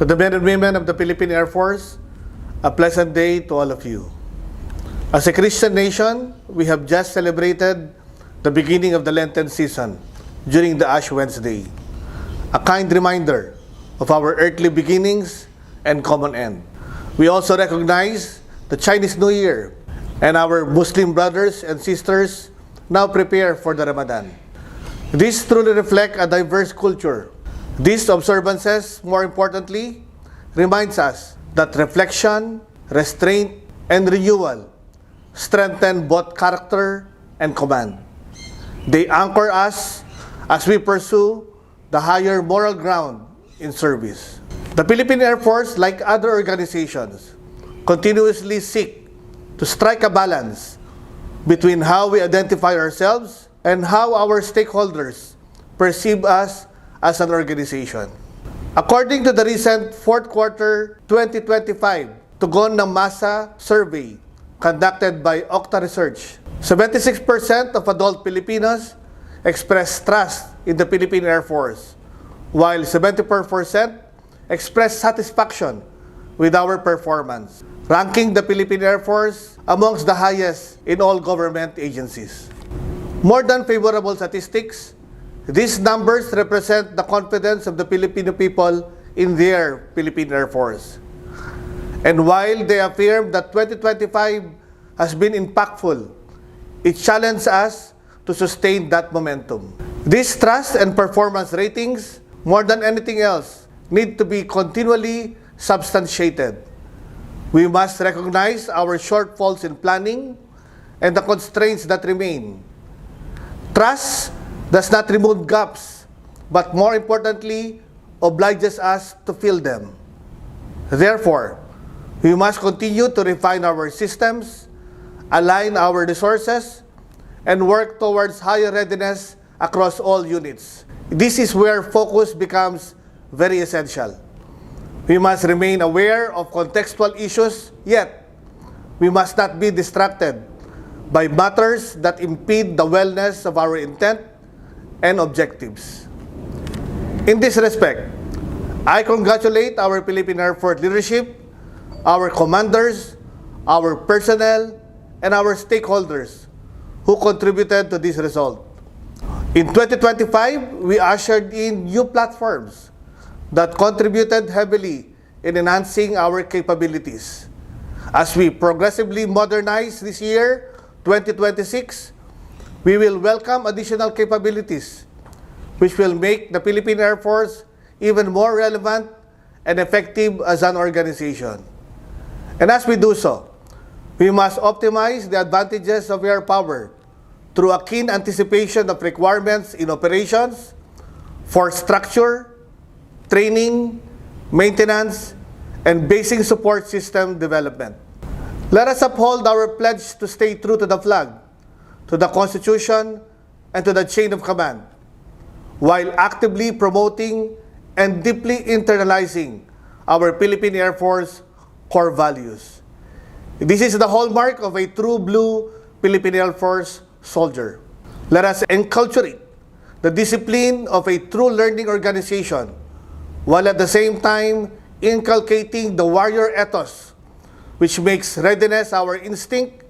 To the men and women of the Philippine Air Force, a pleasant day to all of you. As a Christian nation, we have just celebrated the beginning of the Lenten season during the Ash Wednesday, a kind reminder of our earthly beginnings and common end. We also recognize the Chinese New Year, and our Muslim brothers and sisters now prepare for the Ramadan. These truly reflect a diverse culture. These observances, more importantly, reminds us that reflection, restraint, and renewal strengthen both character and command. They anchor us as we pursue the higher moral ground in service. The Philippine Air Force, like other organizations, continuously seek to strike a balance between how we identify ourselves and how our stakeholders perceive us as an organization. According to the recent fourth quarter 2025 Tugon ng Masa survey conducted by Okta Research, 76% of adult Filipinos express trust in the Philippine Air Force, while 74% express satisfaction with our performance, ranking the Philippine Air Force amongst the highest in all government agencies. More than favorable statistics, these numbers represent the confidence of the Filipino people in their Philippine Air Force. And while they affirm that 2025 has been impactful, it challenges us to sustain that momentum. These trust and performance ratings, more than anything else, need to be continually substantiated. We must recognize our shortfalls in planning and the constraints that remain. Trust does not remove gaps, but more importantly, obliges us to fill them. Therefore, we must continue to refine our systems, align our resources, and work towards higher readiness across all units. This is where focus becomes very essential. We must remain aware of contextual issues, yet we must not be distracted by matters that impede the wellness of our intent and objectives. In this respect, I congratulate our Philippine Air Force leadership, our commanders, our personnel, and our stakeholders who contributed to this result. In 2025, we ushered in new platforms that contributed heavily in enhancing our capabilities. As we progressively modernize this year, 2026, we will welcome additional capabilities which will make the Philippine Air Force even more relevant and effective as an organization. And as we do so, we must optimize the advantages of air power through a keen anticipation of requirements in operations, force structure, training, maintenance, and basic support system development. Let us uphold our pledge to stay true to the flag, to the Constitution, and to the chain of command, while actively promoting and deeply internalizing our Philippine Air Force core values. This is the hallmark of a true blue Philippine Air Force soldier. Let us enculturate the discipline of a true learning organization, while at the same time inculcating the warrior ethos, which makes readiness our instinct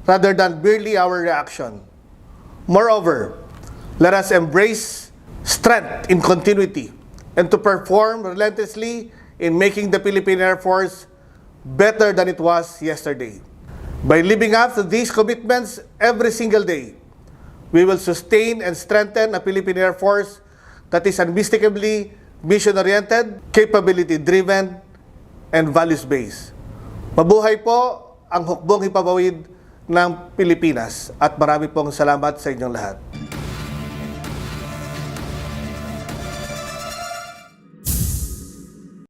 rather than merely our reaction. Moreover, let us embrace strength in continuity and to perform relentlessly in making the Philippine Air Force better than it was yesterday. By living up to these commitments every single day, we will sustain and strengthen a Philippine Air Force that is unmistakably mission-oriented, capability-driven, and values-based. Mabuhay po ang hukbong hipabawid ng Pilipinas at marami pong salamat sa inyong lahat.